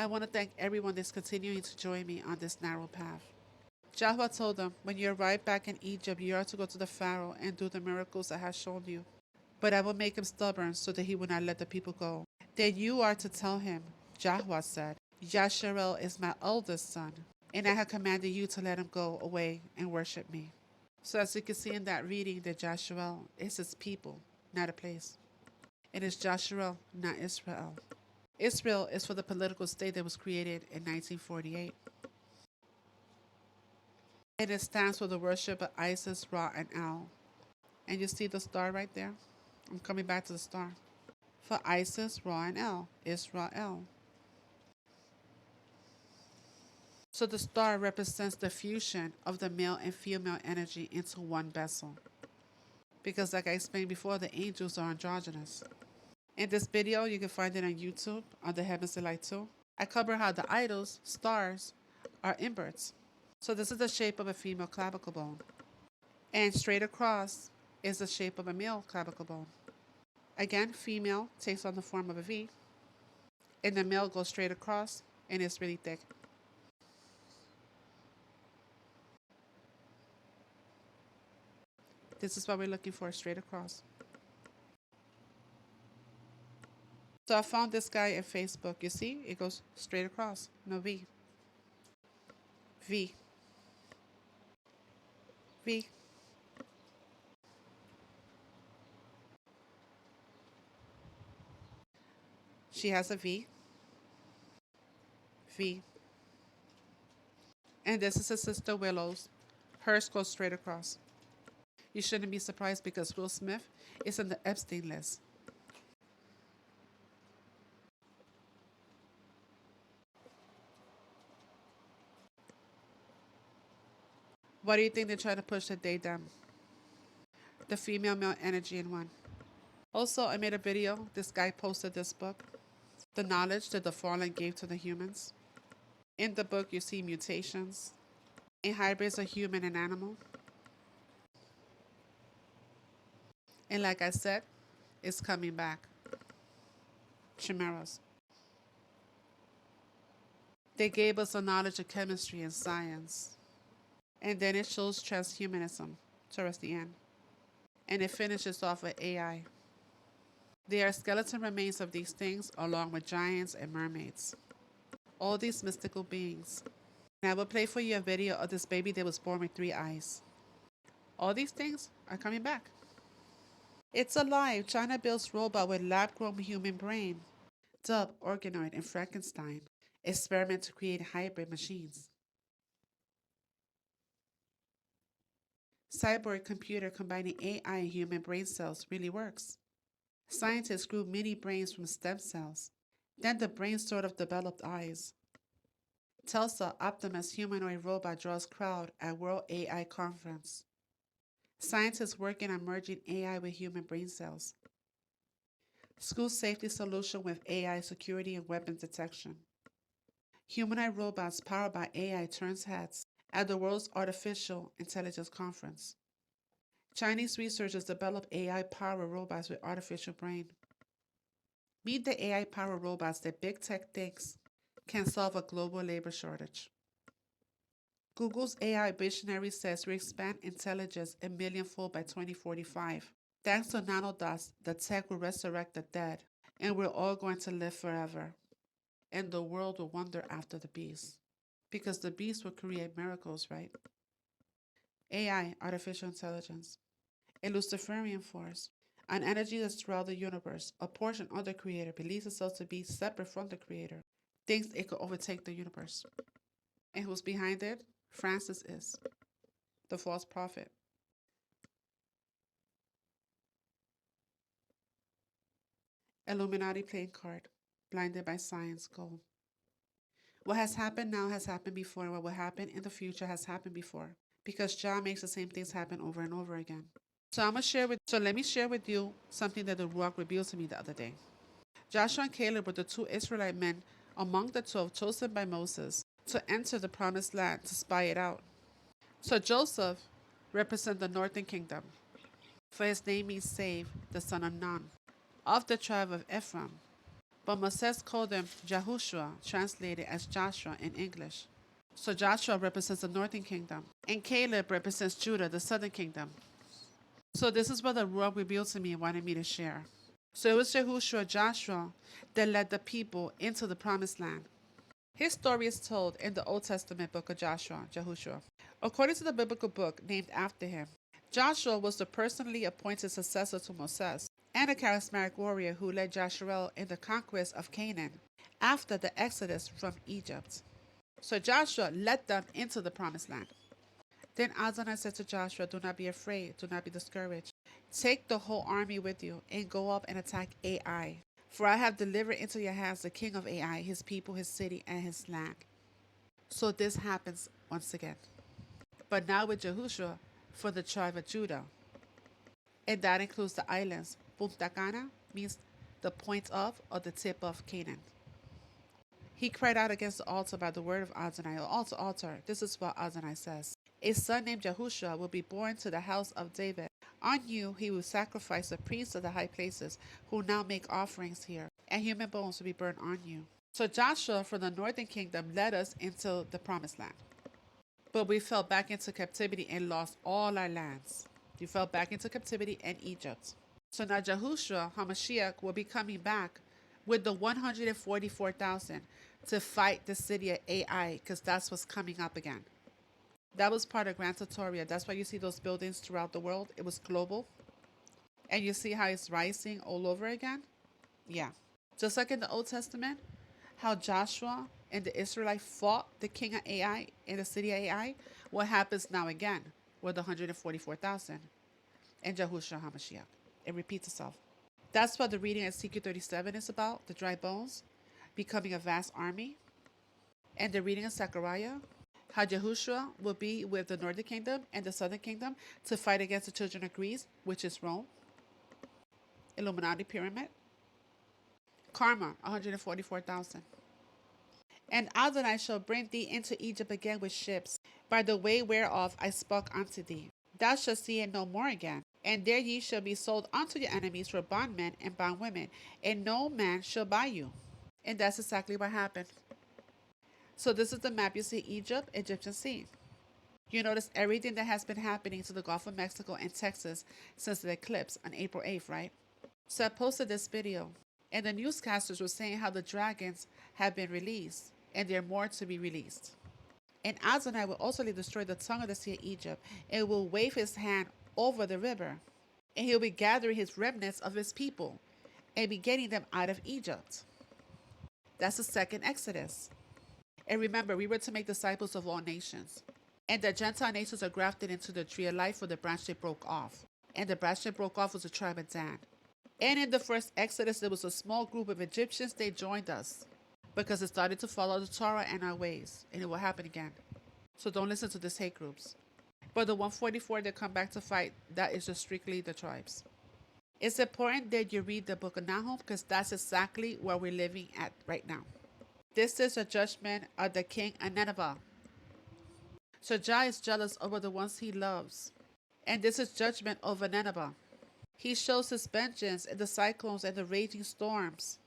I want to thank everyone that's continuing to join me on this narrow path. Yahweh told them, when you arrive back in Egypt, you are to go to the Pharaoh and do the miracles I have shown you. But I will make him stubborn so that he will not let the people go. Then you are to tell him, Yahweh said, Yashua is my eldest son, and I have commanded you to let him go away and worship me. So as you can see in that reading, that Joshua is his people, not a place. It is Joshua, not Israel. Israel is for the political state that was created in 1948. And it stands for the worship of Isis, Ra, and El. And you see the star right there? I'm coming back to the star. For Isis, Ra, and El, Israel. So the star represents the fusion of the male and female energy into one vessel. Because like I explained before, the angels are androgynous. In this video, you can find it on YouTube on the Heavens of Light 2. I cover how the idols, stars, are inverts. So this is the shape of a female clavicle bone. And straight across is the shape of a male clavicle bone. Again, female takes on the form of a V. And the male goes straight across and it's really thick. This is what we're looking for, straight across. So I found this guy on Facebook. You see, it goes straight across, no V. V. V. She has a V. V. And this is his sister Willow's. Hers goes straight across. You shouldn't be surprised because Will Smith is on the Epstein list. Why do you think they try to push the daedom? The female-male energy in one. Also, I made a video. This guy posted this book, The Knowledge That the Fallen Gave to the Humans. In the book, you see mutations and hybrids of human and animal. And like I said, it's coming back. Chimeras. They gave us a knowledge of chemistry and science. And then it shows transhumanism towards the end. And it finishes off with AI. They are skeleton remains of these things along with giants and mermaids. All these mystical beings. And I will play for you a video of this baby that was born with 3 eyes. All these things are coming back. It's alive. China builds robot with lab-grown human brain. Dub, organoid, and Frankenstein experiment to create hybrid machines. Cyborg computer combining AI and human brain cells really works. Scientists grew mini brains from stem cells. Then the brain sort of developed eyes. Telsa Optimus humanoid robot draws crowd at World AI Conference. Scientists working on merging AI with human brain cells. School safety solution with AI security and weapons detection. Humanoid robots powered by AI turns heads at the World's Artificial Intelligence Conference. Chinese researchers develop AI-powered robots with artificial brain. Meet the AI-powered robots that big tech thinks can solve a global labor shortage. Google's AI visionary says we expand intelligence a millionfold by 2045. Thanks to nanodots, the tech will resurrect the dead, and we're all going to live forever. And the world will wander after the beast. Because the beast will create miracles, right? AI, artificial intelligence. A Luciferian force, an energy that's throughout the universe. A portion of the creator believes itself to be separate from the creator, thinks it could overtake the universe. And who's behind it? Francis is, the false prophet. Illuminati playing card, blinded by science, goal. What has happened now has happened before, and what will happen in the future has happened before, because Jah makes the same things happen over and over again. So let me share with you something that the Ruach revealed to me the other day. Joshua and Caleb were the 2 Israelite men among the 12 chosen by Moses to enter the promised land to spy it out. So Joseph represents the northern kingdom, for his name means save, the son of Nun, of the tribe of Ephraim. but Moses called him Yahushua, translated as Joshua in English. So Joshua represents the northern kingdom, and Caleb represents Judah, the southern kingdom. So this is what the Lord revealed to me and wanted me to share. So it was Yahushua, Joshua, that led the people into the promised land. His story is told in the Old Testament book of Joshua, Yahushua. According to the biblical book named after him, Joshua was the personally appointed successor to Moses and a charismatic warrior who led Joshua in the conquest of Canaan after the exodus from Egypt. So Joshua led them into the promised land. Then Adonai said to Joshua, "Do not be afraid, do not be discouraged. Take the whole army with you and go up and attack Ai. For I have delivered into your hands the king of Ai, his people, his city, and his land." So this happens once again. But now with Yahushua for the tribe of Judah. And that includes the islands. Punta Cana means the point of or the tip of Canaan. He cried out against the altar by the word of Adonai, or altar. This is what Adonai says. A son named Yahushua will be born to the house of David. On you he will sacrifice the priests of the high places, who now make offerings here, and human bones will be burned on you. So Joshua from the northern kingdom led us into the promised land. But we fell back into captivity and lost all our lands. We fell back into captivity in Egypt. So now Yahushua HaMashiach will be coming back with the 144,000 to fight the city of Ai, because that's what's coming up again. That was part of Grand Tutorial. That's why you see those buildings throughout the world. It was global. And you see how it's rising all over again? Yeah. Just like in the Old Testament, how Joshua and the Israelites fought the king of Ai in the city of Ai, what happens now again with the 144,000 and Yahushua HaMashiach? It repeats itself. That's what the reading of Ezekiel 37 is about, the dry bones becoming a vast army. And the reading of Zechariah, how Yahushua will be with the northern kingdom and the southern kingdom to fight against the children of Greece, which is Rome. Illuminati pyramid. Karma, 144,000. And Adonai shall bring thee into Egypt again with ships, by the way whereof I spoke unto thee. Thou shalt see it no more again. And there ye shall be sold unto your enemies for bondmen and bondwomen, and no man shall buy you. And that's exactly what happened. So this is the map. You see Egypt, Egyptian Sea. You notice everything that has been happening to the Gulf of Mexico and Texas since the eclipse on April 8th, right? So I posted this video, and the newscasters were saying how the dragons have been released, and there are more to be released. And Adonai will also destroy the tongue of the sea of Egypt, and will wave his hand over the river, and he'll be gathering his remnants of his people, and be getting them out of Egypt. That's the second Exodus. And remember, we were to make disciples of all nations. And the Gentile nations are grafted into the tree of life for the branch they broke off. And the branch that broke off was the tribe of Dan. And in the first Exodus, there was a small group of Egyptians. They joined us because they started to follow the Torah and our ways. And it will happen again. So don't listen to these hate groups. But the 144 that come back to fight, that is just strictly the tribes. It's important that you read the book of Nahum, because that's exactly where we're living at right now. This is a judgment of the king of Nineveh. So Jah is jealous over the ones he loves. And this is judgment over Nineveh. He shows his vengeance in the cyclones and the raging storms.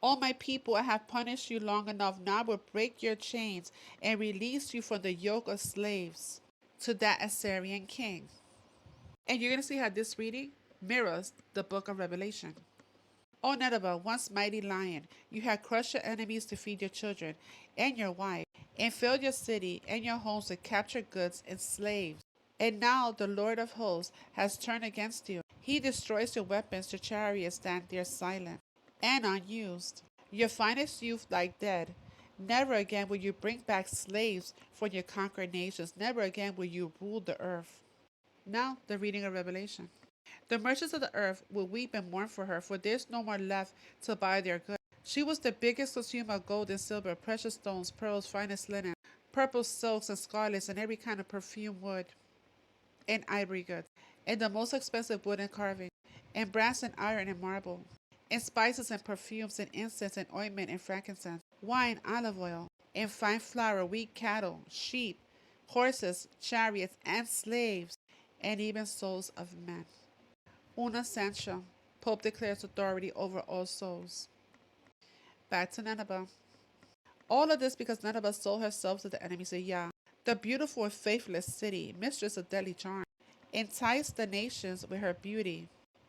O my people, I have punished you long enough. Now I will break your chains and release you from the yoke of slaves to that Assyrian king. And you're going to see how this reading mirrors the book of Revelation. O Nineveh, once mighty lion, you had crushed your enemies to feed your children and your wife, and filled your city and your homes with captured goods and slaves. And now the Lord of hosts has turned against you. He destroys your weapons, your chariots stand there silent and unused. Your finest youth lie dead. Never again will you bring back slaves for your conquered nations. Never again will you rule the earth. Now the reading of Revelation. The merchants of the earth will weep and mourn for her, for there is no more left to buy their goods. She was the biggest consumer of gold and silver, precious stones, pearls, finest linen, purple silks and scarlets, and every kind of perfumed wood and ivory goods, and the most expensive wood and carving, and brass and iron and marble, and spices and perfumes and incense and ointment and frankincense, wine, olive oil, and fine flour, wheat, cattle, sheep, horses, chariots, and slaves, and even souls of men. Una Sancha, Pope declares authority over all souls. Back to Nineveh. All of this because Nineveh sold herself to the enemies of Yah, the beautiful and faithless city, mistress of deadly charm, enticed the nations with her beauty,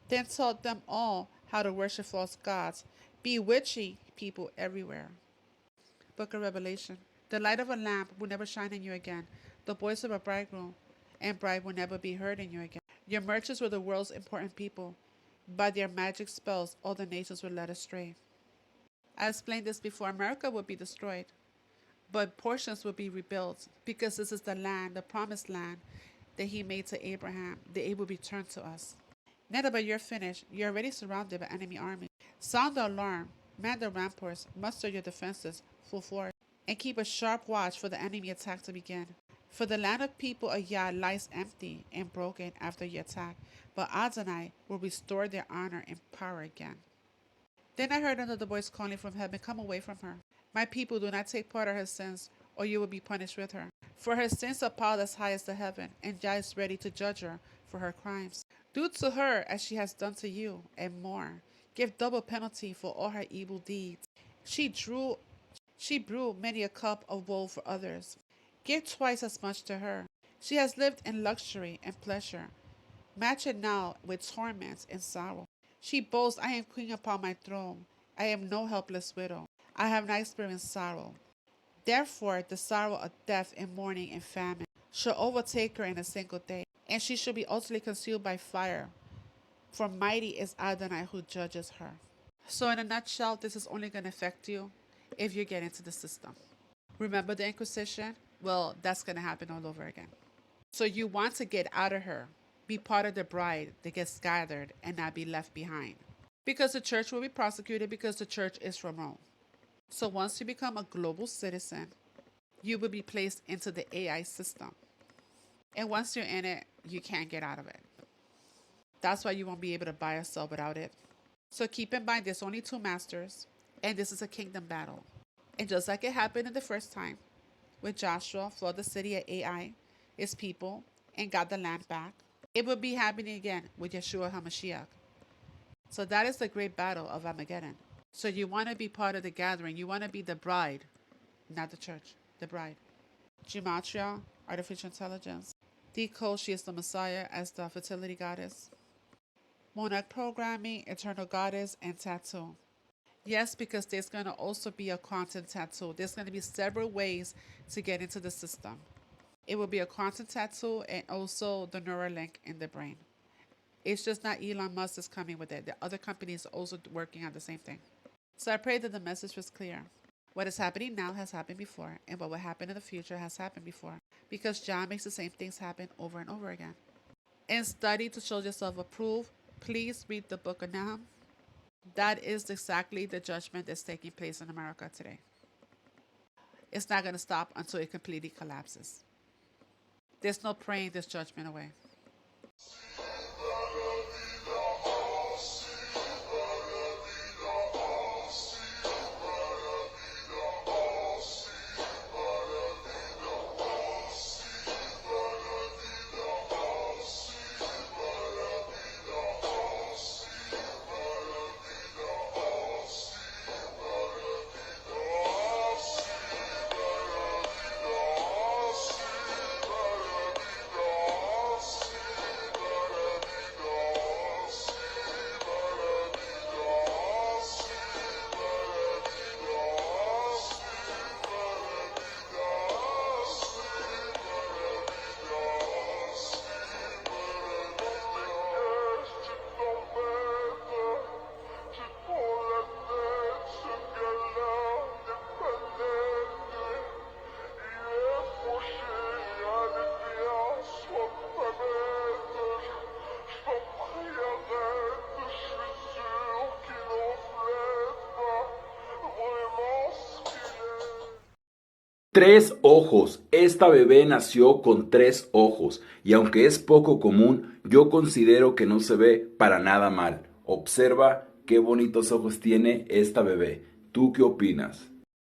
then taught them all how to worship false gods, bewitching people everywhere. Book of Revelation. The light of a lamp will never shine in you again. The voice of a bridegroom and bride will never be heard in you again. Your merchants were the world's important people. By their magic spells, all the nations were led astray. I explained this before. America would be destroyed, but portions will be rebuilt because this is the land, the promised land that he made to Abraham, that it will return to us. Nineveh, you're finished. You're already surrounded by enemy armies. Sound the alarm, man the ramparts, muster your defenses, full force, and keep a sharp watch for the enemy attack to begin. For the land of people of Yah lies empty and broken after your attack, but Adonai will restore their honor and power again. Then I heard another voice calling from heaven, come away from her. My people, do not take part of her sins, or you will be punished with her. For her sins are piled as high as the heaven, and Yah is ready to judge her for her crimes. Do to her as she has done to you, and more. Give double penalty for all her evil deeds. She brewed many a cup of woe for others. Give twice as much to her. She has lived in luxury and pleasure. Match it now with torments and sorrow. She boasts, I am queen upon my throne. I am no helpless widow. I have not experienced sorrow. Therefore, the sorrow of death and mourning and famine shall overtake her in a single day, and she shall be utterly consumed by fire. For mighty is Adonai who judges her. So in a nutshell, this is only going to affect you if you get into the system. Remember the Inquisition? Well, that's going to happen all over again. So you want to get out of her. Be part of the bride that gets gathered and not be left behind. Because the church will be prosecuted because the church is from Rome. So once you become a global citizen, you will be placed into the AI system. And once you're in it, you can't get out of it. That's why you won't be able to buy or sell without it. So keep in mind, there's only two masters, and this is a kingdom battle. And just like it happened in the first time, with Joshua floored the city of Ai, his people, and got the land back, it will be happening again with Yashua HaMashiach. So that is the great battle of Armageddon. So you want to be part of the gathering. You want to be the bride, not the church, the bride. Gematria, artificial intelligence. Decode, she is the Messiah as the fertility goddess. Monarch programming, eternal goddess, and tattoo. Yes, because there's going to also be a quantum tattoo. There's going to be several ways to get into the system. It will be a quantum tattoo and also the Neuralink in the brain. It's just not Elon Musk is coming with it. The other companies are also working on the same thing. So I pray that the message was clear. What is happening now has happened before, and what will happen in the future has happened before, because John makes the same things happen over and over again. And study to show yourself approved. Please read the book of Nahum. That is exactly the judgment that's taking place in America today. It's not going to stop until it completely collapses. There's no praying this judgment away. Tres ojos. Esta bebé nació con 3 ojos y aunque es poco común, yo considero que no se ve para nada mal. Observa qué bonitos ojos tiene esta bebé. ¿Tú qué opinas?